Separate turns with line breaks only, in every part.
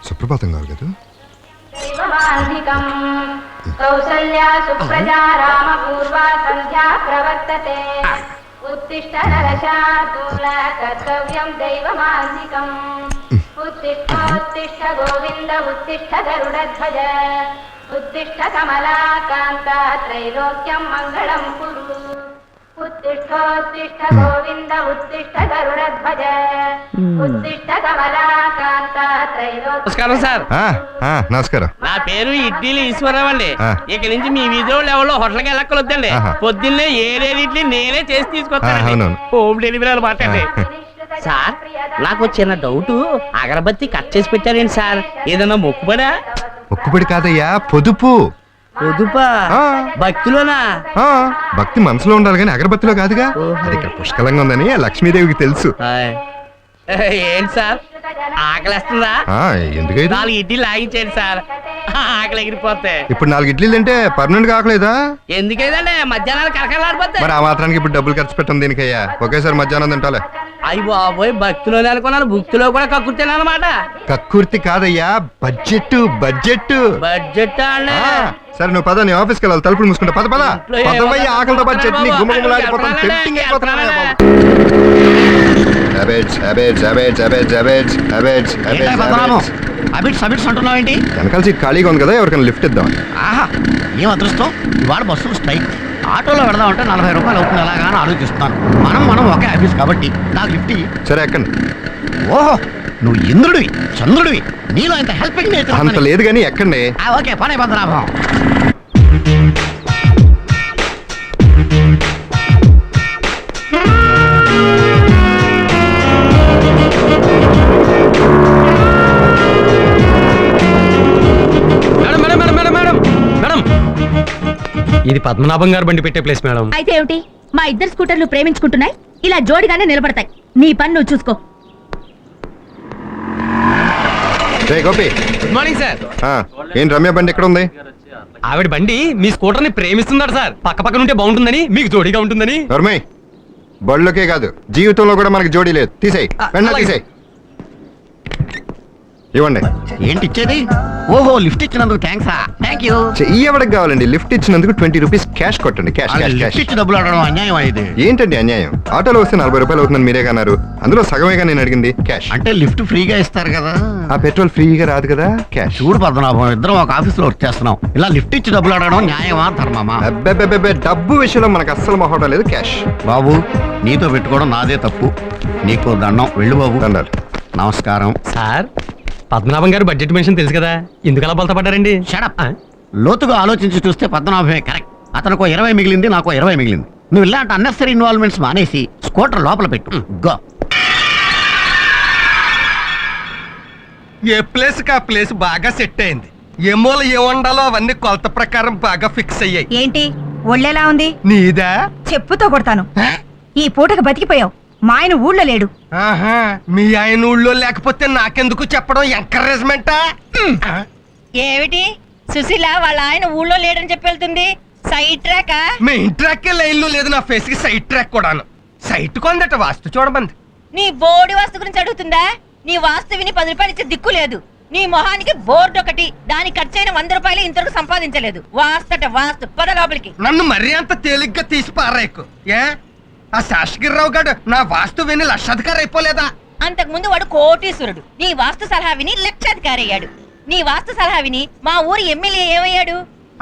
సుప్రభాతం గారు కదా.
కౌసల్యా సుప్రజా రామ పూర్వా సంధ్యా ప్రవర్తతే ఉత్తిష్ట నరశార్దూల కర్తవ్యం దైవమాన్నికం ఉత్తిష్ఠోత్తిష్ఠ గోవింద ఉత్తిష్ఠ గరుడధ్వజ ఉత్తిష్ఠ కమలాకాంత త్రైలోక్యం మంగళం కురు ఉత్తిష్ఠోత్తిష్ఠ గోవింద ఉత్తిష్ఠ గరుడధ్వజ ఉత్తిష్ఠ కమలాకాంత త్రైలోక్యం.
నమస్కారం సార్.
నమస్కారం.
నా పేరు ఇడ్లీలు ఈశ్వరరావు అండి. ఇక నుంచి మీ వీధిలో ఎవరో హోటల్కి వెళ్ళక్కలొద్దండి. పొద్దున్నే ఏడేది ఇడ్లీ నేనే చేసి తీసుకొస్తాను. హోమ్ డెలివరీ అనమాట అండి. సార్ నాకు చిన్న డౌట్, అగరబత్తి కట్ చేసి పెట్టారేంటి సార్? ఏదన్నా మొక్కుబడా?
మొక్కుబడి కాదయ్యా, పొదుపు.
పొదుపా? భక్తిలోనా?
భక్తి మనసులో ఉండాలి కానీ అగరబత్తిలో కాదుగా. అది ఇక్కడ పుష్కలంగా ఉందని లక్ష్మీదేవికి తెలుసు.
ఏంటి సార్ ఆకలిస్తుందా?
ఎందుకైతే
4 ఇడ్లీ లాగించేయండి సార్, ఆకలి ఎగిరిపోతే.
ఇప్పుడు 4 ఇడ్లీలు అంటే పర్మనెంట్ గా ఆకలేదా?
ఎందుకైందండి, మధ్యాహ్నాలు కరకలాడిపోతే.
మరి ఆ మాత్రానికి ఇప్పుడు డబ్బులు ఖర్చు పెట్టం దీనికయ్యా. ఒకేసారి మధ్యాహ్నం తింటాలే.
అయ్యి బాబోయ్, భక్తిలోనే అనుకున్నాను, భక్తిలో కూడా కక్కుర్తాను అనమాట.
కక్కుర్తి కాదయ్యా, బడ్జెట్ బడ్జెట్
బడ్జెట్ అండి.
సరే నువ్వు పద, నీ ఆఫీస్కి వెళ్ళాలి. తలుపులు మూసుకుంటా. పద పద. పదవయ్య, ఆకలితో పాటు చట్నీ గుమ్మగుమ్మలాడిపోతాను. టెంప్టింగ్ అయిపోతున్నాను. వెనకాల సీట్ ఖాళీగా ఉంది కదా, ఎవరికైనా లిఫ్ట్ ఇద్దాం.
ఆహా, ఏం అదృష్టం. ఇవాళ బస్సులు స్ట్రైక్. ఆటోలో వెళదామంటే 40 రూపాయలు అవుతుంది. ఎలాగా అని ఆలోచిస్తున్నాను. మనం ఒకే ఆఫీస్ కాబట్టి నాకు లిఫ్ట్.
సరే ఎక్కండి.
ఓహో, నువ్వు ఇంద్రుడివి చంద్రుడివి, నీలో ఇంత హెల్పింగ్
అంత లేదు కానీ ఎక్కండి.
ఓకే, పనే పద్మనాభం.
ఇది పద్మనాభం గారు బండి పెట్టే ప్లేస్ మేడం.
అయితే ఏమిటి, మా ఇద్దరు స్కూటర్లు ప్రేమించుకుంటున్నాయి, ఇలా జోడిగానే నిలబడతాయి. నీ పని నువ్వు చూసుకో.
Gopi,
good morning sir.
ఏం రమ్య బండి ఎక్కడ ఉంది?
ఆవిడ బండి మీ స్కూటర్ ని ప్రేమిస్తున్నాడు సార్. పక్క పక్కన ఉంటే బాగుంటుందని, మీకు జోడిగా ఉంటుందని.
ధర్మయ్య, బళ్ళకే కాదు జీవితంలో కూడా మనకి జోడీ లేదు. తీసేయి, వెంటనే తీసేయి. ఇవ్వండి.
ఏంటి ఇచ్చేది? ఓహో, లిఫ్ట్ ఇచ్చినందుకు థ్యాంక్సా. Thank you.
ఎవరికి కావాలండి? లిఫ్ట్ ఇచ్చినందుకు 20 రూపీస్ క్యాష్ కొట్టండి. Cash cash cash.
ఇచ్చి డబ్బులు అడగడం అన్యాయం అయింది.
ఏంటండి అన్యాయం? ఆటోలో వస్తే 40 రూపాయలు అవుతుందని మీరే కన్నారు. అందులో సగమేగా నేను అడిగింది. క్యాష్
అంటే లిఫ్ట్ ఫ్రీగా ఇస్తారు కదా.
ఆ పెట్రోల్ ఫ్రీగా రాదు కదా. క్యాష్.
చూడు పద్మనాభం, ఇద్దరం ఒక ఆఫీస్ లో వర్క్ చేస్తున్నాం. ఇలా లిఫ్ట్ ఇచ్చి డబ్బులు అడగడం న్యాయమా ధర్మమా?
అబ్బే, డబ్బు విషయంలో మనకు అస్సలు మొహటం లేదు. క్యాష్.
బాబు, నీతో పెట్టుకోవడం నాదే తప్పు. నీకు దండం. వెళ్ళు బాబు.
దండాలు.
నమస్కారం
సార్, పద్మనాభం గారు బడ్జెట్ మెన్షన్ తెలుసు కదా, ఎందుకు అలా బలత పడ్డారండి?
షడప్. లోతుగా ఆలోచించి చూస్తే పద్మనాభమే కరెక్ట్. అతనికి 20 మిగిలింది, నాకు 20 మిగిలింది. నువ్వు ఇలాంటి అన్నెసరీ ఇన్వాల్వ్మెంట్స్ మానేసి స్కూటర్ లోపల పెట్టు. గో.
ఏ ప్లేస్ కా ప్లేస్ బాగా సెట్ అయింది. ఏ మూల ఏ వండాలో అవన్నీ కొలత ప్రకారం బాగా ఫిక్స్ అయ్యాయి.
ఏంటి ఒళ్ళెలా ఉంది?
నీదా?
చెప్పుతో కొడతాను. ఈ పూటకు బతికిపోయావు. మా ఆయన ఊళ్ళో లేడు.
ఆహా, మీ ఆయన ఊళ్ళో లేకపోతే నాకెందుకు చెప్పడం? ఎంకరేజ్మెంటా?
ఏమిటి సుశీల వాళ్ళ ఆయన ఊళ్ళో లేడని చెప్పి వెళ్తుంది? Side track.
Main track line లో లేదు, నా ఫేస్ కి సైడ్ ట్రాక్ కూడాను. సైట్ కొందట వాస్తు చూడమంది.
నీ బోర్డు వాస్తు గురించి అడుగుతుందా? నీ వాస్తు విని 10 రూపాయలు ఇచ్చే దిక్కు లేదు. నీ మొహానికి బోర్డు ఒకటి, దానికి ఖర్చైన 100 రూపాయలు ఇంతవరకు సంపాదించలేదు. వాస్తట వాస్తు. పద లోపలికి.
నన్ను మరీ అంత తేలిగ్గా తీసి పారాయకు. ఏ ఆ శాసగిరిరావు గారు నా వాస్తు విని లక్షాధికారి అయిపోలేదా?
అంతకు ముందు వాడు కోటీశ్వరుడు. నీ వాస్తు సలహా విని లక్షాధికారి అయ్యాడు. నీ వాస్తు సలహా విని మా ఊరి ఎమ్మెల్యే ఏమయ్యాడు?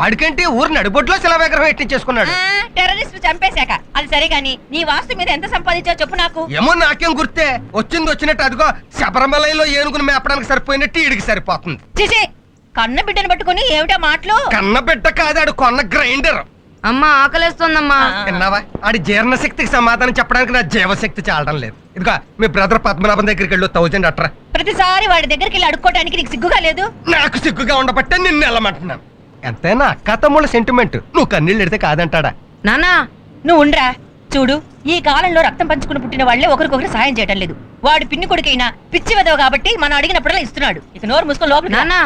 ఆడికంటే ఊరు నడిబొడ్లో శిలా విగ్రహం ఎట్టించేసుకున్నాడు.
టెర్రరిస్ట్ చంపేశాక. అది సరే గాని నీ వాస్తు మీద ఎంత సంపాదించావు చెప్పు నాకు.
ఏమో నాకేం గుర్తే. వచ్చింది వచ్చినట్టు అదిగో శబరిమలలో ఏనుగును మేపడానికి సరిపోయినట్టు ఈడికి సరిపోతుంది.
చిచి, కన్న బిడ్డను పట్టుకుని ఏమిటా మాటలు?
కన్న బిడ్డ కాదాడు, కొన్న గ్రైండర్.
అమ్మా ఆకలేస్తోందమ్మా.
విన్నావా? ఆడి జీర్ణశక్తికి సమాధానం చెప్పడానికి నా జీవశక్తి చాలడం లేదు. ఇదిగో మీ బ్రదర్ పద్మనాభం దగ్గరికి వెళ్ళు, 1000 అట్రా.
ప్రతిసారి వాడి దగ్గరికి వెళ్ళి అడుక్కోవడానికి నీకు సిగ్గుగా లేదు?
నాకు సిగ్గుగా ఉండబట్టే నిన్ను వెళ్ళమంటున్నాను. ఎంతైనా అక్క తమ్ముళ్ళ సెంటిమెంట్. నువ్వు కన్నీళ్ళు ఎడితే కాదంటాడా?
నానా నువ్వు ఉండ్రా. చూడు, ఈ కాలంలో రక్తం పంచుకుని పుట్టిన వాళ్లే ఒకరికొకరు సాయం చేయడం లేదు. వాడు పిన్ని కొడుకైనా పిచ్చి వెదవ కాబట్టి మనం అడిగినప్పుడల్లా ఇస్తున్నాడు. ఇక నోరు మూసుకొని లోపలికి. నానా,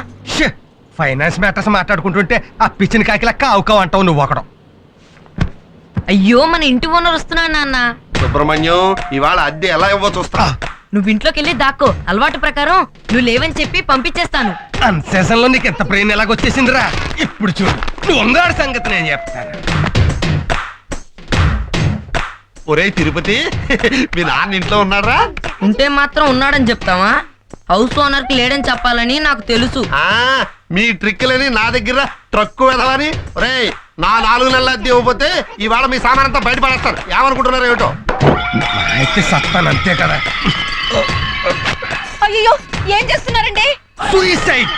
ఫైనాన్స్ మ్యాటర్స్ మాట్లాడుకుంటుంటే ఆ పిచ్చిని కాకిలక్క అవుకావు అంటావు నువ్వు ఒకడం.
అయ్యో, మన ఇంటి ఓనర్ వస్తున్నాడు నాన్న.
సుబ్రహ్మణ్యం, ఇవాళ అద్దె ఎలా ఇవ్వ చూస్తా.
నువ్వు ఇంట్లోకి వెళ్ళి దాక్కో. అలవాటు ప్రకారం నువ్వు లేవని చెప్పి పంపించేస్తాను.
అన్సీజన్ లో నీకు ఎంత బ్రెయిన్ ఎలాగొచ్చేసిందిరా? ఇప్పుడు చూడు నువ్వు ఉంగాడు సంగతి నేను చెప్తాను.
ఒరే తిరుపతి, మీ నాన్న ఇంట్లో ఉన్నారా?
ఉంటే మాత్రం ఉన్నాడని చెప్తావా? హౌస్ ఓనర్ కి లేడని చెప్పాలని నాకు తెలుసు.
ఆ మీ ట్రిక్లని నా దగ్గర ట్రక్కు వెదవని. ఒరే నా 4 నెలల అద్దె ఇవ్వకపోతే ఇవాళ మీ సామాన్ అంతా బయటపడేస్తారు. ఏమనుకుంటున్నారు ఏమిటో?
అయితే సత్తాను అంతే కదా.
అయ్యో ఏం చేస్తున్నారండి?
సూసైడ్.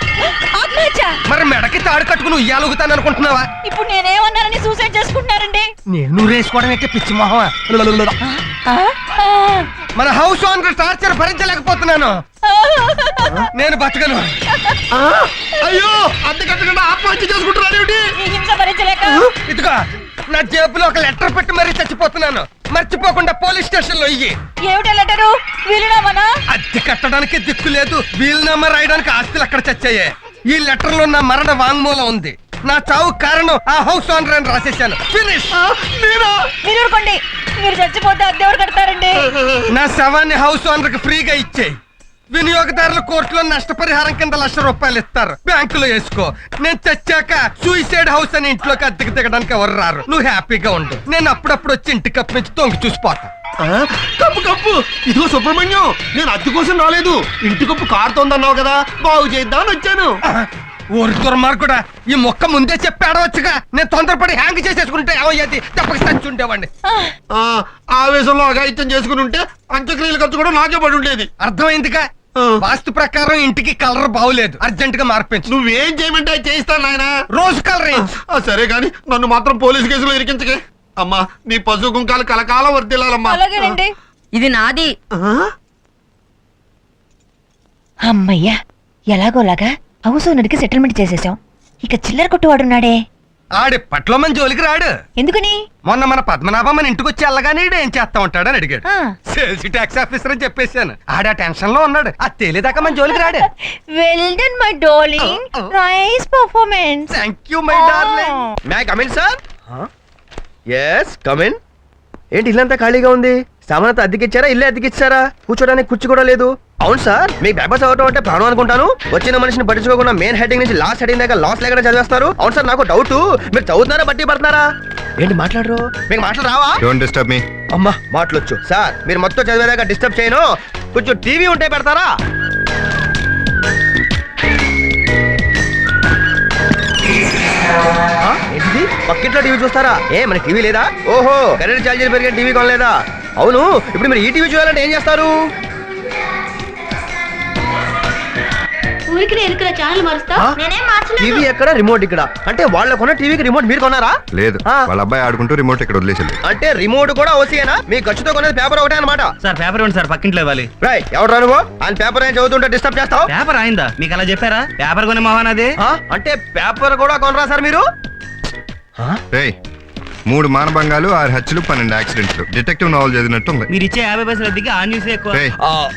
ఆత్మహత్య?
మరి మెడకి తాడు కట్టుకుని ఉయ్యాలుగుతాను అనుకుంటున్నావా?
ఇప్పుడు నేనేమన్నానని సూసైడ్ చేసుకుంటున్నారండి?
నేను రేసుకోవడం అయితే పిచ్చి మొహమా? మన హౌస్ ఓనర్ టార్చర్ భరించలేకపోతున్నాను. నేను బతకను.
అయ్యో అద్దె కట్టకుండా ఆత్మహత్య చేసుకుంటున్నారు ఏమిటి?
ఈ హింస భరించలేక
ఇదిగో నా జేబులో ఒక లెటర్ పెట్టి మరీ చచ్చిపోతున్నాను. మర్చిపోకుండా పోలీస్ స్టేషన్ లో ఇయ్యి.
ఏమిటా లెటరు? వీలునామానా?
అద్దె కట్టడానికి దిక్కు లేదు, వీలునామా రాయడానికి ఆస్తులు అక్కడ చచ్చాయే. ఈ లెటర్ లో నా మరణ వాంగ్మూలం ఉంది. నా చావు కారణం ఆ హౌస్ ఓనర్ అని రాసేశాను. ఫినిష్.
మీరు ఊరుకోండి. మీరు చచ్చిపోతే అద్దె ఎవరు కడతారండి?
నా శవాన్ని హౌస్ ఓనర్ కి ఫ్రీగా ఇచ్చేయి. వినియోగదారుల కోర్టులో నష్టపరిహారం కింద ₹1,00,000 ఇస్తారు. బ్యాంకులో వేసుకో. నేను చచ్చాక సూసైడ్ హౌస్ అని ఇంట్లోకి అద్దెకి దిగడానికి ఎవరు రారు. నువ్వు హ్యాపీగా ఉండు. నేను అప్పుడప్పుడు వచ్చి ఇంటి కప్పు నుంచి తొంగి చూసిపోతా.
కప్పు కప్పు, ఇదిగో సుబ్రహ్మణ్యం, నేను అద్దె కోసం రాలేదు. ఇంటి కప్పు కారుతోందన్నావు కదా, బాగు చేద్దామని వచ్చాను.
ఊరి దుర్మార్గుడా, ఈ మొక్క ముందే చెప్పాడవచ్చుగా. నేను తొందరపడి హ్యాంగ్ చేసేసుకుంటే ఏమయ్యేది? తప్పక చచ్చి ఉండేవాడిని.
ఆ ఆవేశంలో అఘాయిత్యం చేసుకుని ఉంటే అంత్యక్రియలు ఖర్చు కూడా నాకే పడి ఉండేది.
అర్థమైందిగా? వాస్తు ప్రకారం ఇంటికి కలర్ బాగులేదు, అర్జెంట్ గా మార్పించు.
నువ్వేం చేయమంటే అది చేయిస్తాను నాయన.
రోజు కలర్
సరే గాని నన్ను మాత్రం పోలీసు కేసులో ఇరికించకే. అమ్మా నీ పశు కుంకాలు కలకాలం వర్దిల్లాలమ్మా.
అలాగేనండి. ఇది నాది. అమ్మయ్యా, ఎలాగోలాగా హౌస్ ఓనర్కి సెటిల్మెంట్ చేసేసాం. ఇక చిల్లర కొట్టువాడున్నాడే.
ఆడిప్పట్లో మన జోలికి రాడు.
ఎందుకని?
మొన్న మన పద్మనాభం మన ఇంటికి వచ్చి వెళ్ళగానే ఏం చేస్తా ఉంటాడని అడిగాడు.
ఆ.
సేల్స్ ట్యాక్స్ ఆఫీసర్ అని చెప్పేశాను. ఆడ టెన్షన్ లో ఉన్నాడు. అది తేలేదాకా మన జోలికి రాడు.
Well done my darling. Nice performance.
Thank you my darling.
May come in sir? Yes come in. ఏంటి ఇల్లంతా ఖాళీగా ఉంది? సామానంతా అద్దెకిచ్చారా? ఇల్లే అద్దెకిచ్చారా? కూర్చోడానికి కుర్చీ కూడా లేదు. అవును సార్, మీకు పేపర్స్ చదవటం అంటే ప్రాణం అనుకుంటాను. వచ్చిన మనిషిని పట్టించుకోకుండా మెయిన్ హెడ్డింగ్ నుంచి లాస్ట్ హెడ్డింగ్ దాకా లాస్ లేకుండా చదివేస్తారు. అవును సార్, నాకు డౌట్, మీరు చదువుతున్నారా బట్టి పడుతున్నారా? ఏంటి మాట్లాడరు? మీకు మాటలు రావా?
Don't disturb me.
అమ్మా మాటలొచ్చు సార్. మీరు మొత్తం చదివేదాకా డిస్టర్బ్ చేయను. కొంచెం టీవీ ఉంటే పెడతారా? ఏంటిది? పక్కింట్లో టీవీ చూస్తారా? ఏ మన టీవీ లేదా? ఓహో, కరెంట్ ఛార్జీలు పెరిగే టీవీ కొనలేదా? అవును, ఇప్పుడు మీరు ఈ టీవీ చూడాలంటే ఏం చేస్తారు?
ఊరికి ఎరుకుల ఛానల్ మారుస్తా.
ఆ?
నేనేం మార్చలేదు.
టీవీ ఎక్కడ, రిమోట్ ఇక్కడ. అంటే వాళ్ళ కొన్న టీవీకి రిమోట్ మీరు కొన్నారా?
లేదు,
ఆ.
వాళ్ళ అబ్బాయి ఆడుకుంటూ రిమోట్ ఇక్కడ వదిలేసింది.
అంటే రిమోట్ కూడా ఓసీయేనా? మీ ఖర్చుతో కొన్నది పేపర్ ఒకటే అనమాట.
సార్ పేపర్ ఇవ్వండి సార్, పక్కింట్లో ఇవ్వాలి.
రై ఎవరు నువ్వు? ఆయన పేపర్ ఏం చదువుతుంటే డిస్టర్బ్ చేస్తావు?
పేపర్ అయిందా? మీకు అలా చెప్పారా? పేపర్ కొనే మోహన్ అది.
అంటే పేపర్ కూడా కొనరా సార్ మీరు?
రేయ్ 3 మానభంగాలు, 6 హత్యలు, 12 యాక్సిడెంట్లు. డిటెక్టివ్ నావల్ చదివినట్టు ఉంది.
మీరు ఇచ్చే 50 పైసలు అద్దెకి ఆ న్యూస్ ఎక్కువ.
రేయ్,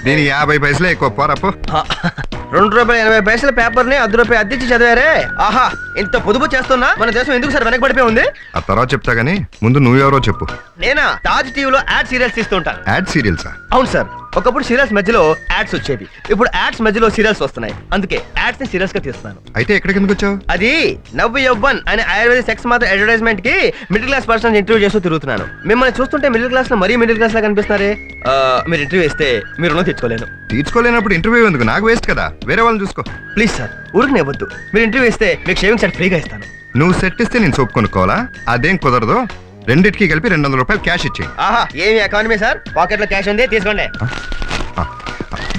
దీని 50 పైసలే ఎక్కువ. పోరాపో.
₹2.80 పేపర్ ని ₹10 అద్దెచ్చి చదివారే. ఆహా, ఇంత పొదుపు చేస్తున్నా మన దేశం ఎందుకు సార్ వెనకబడిపోయి ఉంది?
ఆ తర్వాత చెప్తా గానీ ముందు నువ్వెవరో చెప్పు.
నేనా? తాజ్ టీవీలో యాడ్ సీరియల్స్ ఇస్తుంటాను.
యాడ్ సీరియల్సా?
అవును సార్, ఒకప్పుడు సీరియల్స్ మధ్యలో యాడ్స్ వచ్చేవి. ఇప్పుడు యాడ్స్ మధ్యలో సీరియల్స్ వస్తున్నాయి. అందుకే యాడ్స్ ని సీరియల్స్ గా తీస్తున్నాను.
అయితే ఎక్కడికి ఎందుకు వచ్చావు?
అది నవ్వు యవ్వన్ అనే ఆయుర్వేద సెక్స్ మాత్రం అడ్వర్టైజ్మెంట్ కి మిడిల్ క్లాస్ పర్సన్ ఇంటర్వ్యూ చేస్తూ తిరుగుతున్నాను. మిమ్మల్ని చూస్తుంటే మిడిల్ క్లాస్ లో మరీ మిడిల్ క్లాస్ లా కనిపిస్తున్నారే. మీరు ఇంటర్వ్యూ ఇస్తే మీరు రుణం తెచ్చుకోలేను.
తీర్చుకోలేనప్పుడు ఇంటర్వ్యూ ఎందుకు? నాకు వేస్ట్ కదా, వేరే వాళ్ళని చూసుకో.
ప్లీజ్ సార్, ఊరికి ఇవ్వద్దు. మీరు ఇంటర్వ్యూ ఇస్తే మీకు షేవింగ్ సెట్ ఫ్రీగా ఇస్తాను.
నువ్వు సెట్ ఇస్తే నేను సోప్ కొనుక్కోవాలా? అదేం కుదరదు. రెండిటికి కలిపి ₹200 క్యాష్ ఇచ్చేయి.
ఆహా, ఏమి ఎకానమీ సార్, పాకెట్ లో క్యాష్ ఉంది, తీసుకోండి.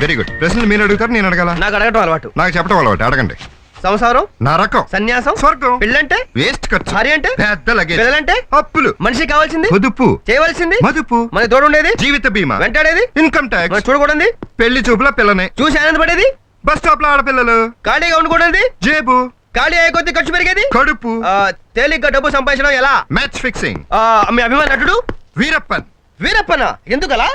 Very good. ప్రశ్నలు మీరు అడుగుతారు, నేను అడగాల?
నాకు అడగటం అలవాటు.
నాకు చెప్పడం అలవాటు. అడగండి.
సంసారం,
నరకం,
సన్యాసం,
స్వర్గం,
పెళ్ళంటే,
వేస్ట్ ఖర్చు,
భార్య అంటే,
పెద్ద లగేజ్,
పిల్లలంటే,
అప్పులు,
మనిషి కావాల్సింది,
పొదుపు,
చేయవలసింది,
మదుపు,
మన తోడు ఉండేది,
జీవిత బీమా,
వెంటాడేది,
ఇన్కమ్
మన
ట్యాక్స్,
చూడకూడదు,
పెళ్లి చూపుల పిల్లని,
చూసి ఆనందపడేది,
బస్ స్టాప్ లో ఆడపిల్లలు,
ఖాళీగా ఉండకూడదు,
జేబు,
ఖాళీ అయ్యే కొద్ది ఖర్చు పెరిగేది,
కడుపు,
తేలిగ్గా డబ్బు సంపాదించడం ఎలా?
Match fixing.
మీ అభిమాన నటుడు
వీరప్పన్.
వీరప్పన ఎందుకలా?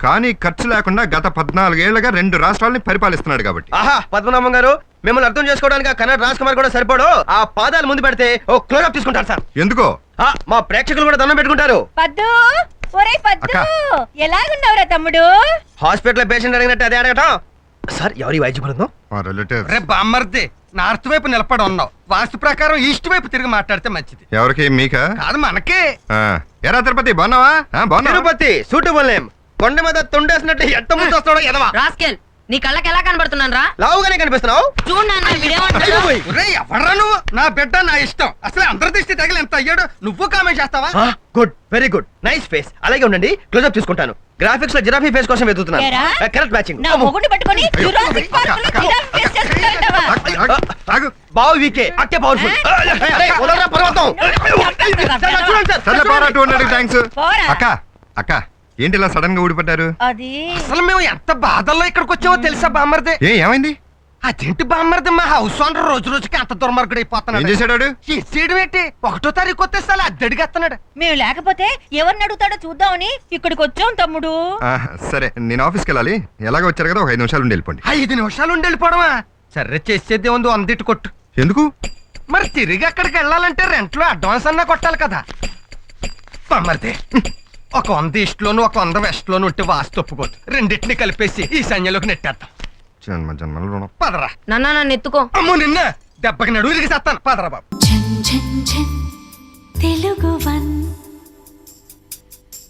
కానీ ఖర్చు లేకుండా గత 14 ఏళ్లుగా 2 రాష్ట్రాలని పరిపాలిస్తున్నాడు కాబట్టి.
ఆహా, పద్మనాభం గారు, మిమ్మల్ని అర్థం చేసుకోవడానికి కన్నడ రాజ్ కుమార్ కూడా సరిపడు. ఆ పాదాలు ముందు పెడితే ఓ క్లోజప్ తీసుకుంటారు సార్.
ఎందుకో?
మా ప్రేక్షకులు కూడా దండం పెట్టుకుంటారు.
పద్దు ఒరే పద్దు
అక్క.
ఎలాగున్నావురా తమ్ముడు?
హాస్పిటల్ పేషెంట్ అడిగినట్టు అదే అడగటం. సార్ ఎవరి వైద్య బృందం?
మా రిలేటివ్.
రే బామ్మర్ది, నార్త్ వైపు నిలబడి ఉన్నావు. వాస్తు ప్రకారం ఈస్ట్ వైపు తిరిగి మాట్లాడితే మంచిది.
ఎవరికి మీకా?
కాదు మనకే.
ఎరా తిరుపతి బాగున్నావా? బాగున్నా.
Tirupati suitable name. కొండ మీద తొండేసినట్టు ఎంత ముందు వస్తాడో ఎదవా.
రాస్కెల్, నీ కళ్ళకి ఎలా కనబడుతున్నాను రా?
లావుగానే కనిపిస్తున్నావు.
చూడు నాన్న వీడేమంటాడు.
ఒరేయ్, ఎవర్రా నువ్వు? నా బిడ్డ నా ఇష్టం. అసలు అందరి దృష్టి తగిలి ఎంత అయ్యాడు. నువ్వు కామెంట్ చేస్తావా?
Good, very good, nice face. అలాగే ఉండండి, క్లోజ్అప్ తీసుకుంటాను. గ్రాఫిక్స్ లో జిరాఫీ ఫేస్ కోసం వెతుకుతున్నాను.
ఏరా?
Correct matching.
నా మొగుడిని పట్టుకొని జురాసిక్ పార్క్ లో జిరాఫ్ ఫేస్ చేస్తున్నాడంటావా?
ఆగు.
బావు వీకే అక్కే పవర్ఫుల్. పర్వతం. చూడండి సార్.
సర్లే పోరా, 200 థ్యాంక్స్.
పోరా.
అక్క అక్క ఏంటి ఇలా సడన్ గా ఊడిపడ్డారు?
అది
అసలు మేము ఎంత బాధల్లో ఇక్కడికి వచ్చామో తెలుసా బామ్మర్ది?
ఏమైంది?
అదేంటి బామ్మర్ది, మా హౌస్ ఓనర్ రోజు రోజుకి అంత దుర్మార్గుడు
ఏం
అయిపోతున్నాడు.
చేశాడు వాడు?
చేయడం ఏంటి? 1వ తారీఖు వచ్చేస్తే అద్దడిగేస్తున్నాడు.
మేము లేకపోతే ఎవరిని అడుగుతాడో చూద్దామని ఇక్కడికి వచ్చాం తమ్ముడు.
సరే నేను ఆఫీస్కి వెళ్ళాలి. ఎలాగో వచ్చారు కదా, ఒక 5 నిమిషాలు ఉండి వెళ్ళిపోండి.
5 నిమిషాలు ఉండి వెళ్ళిపోవడమా? సరే చేసేది ఉంది, వందిట్టు కొట్టు.
ఎందుకు?
మరి తిరిగి అక్కడికి వెళ్ళాలంటే రెంట్లో అడ్వాన్స్ అన్నా కొట్టాలి కదా. బామ్మర్ది, ఒక 100 ఈస్ట్ లోను, ఒక 100 వెస్ట్ లోను ఉంటే వాస్తు ఒప్పుకోదు. రెండింటిని కలిపేసి ఈ సైన్యంలోకి నెట్టేద్దాం.
జన్మ జన్మల రుణం.
పదరా.
నాన్న నన్ను ఎత్తుకో.
అమ్మో నిన్న దెబ్బకి నడువు ఇరిగి చేస్తాను. పదరా బాబు.
తెలుగు వన్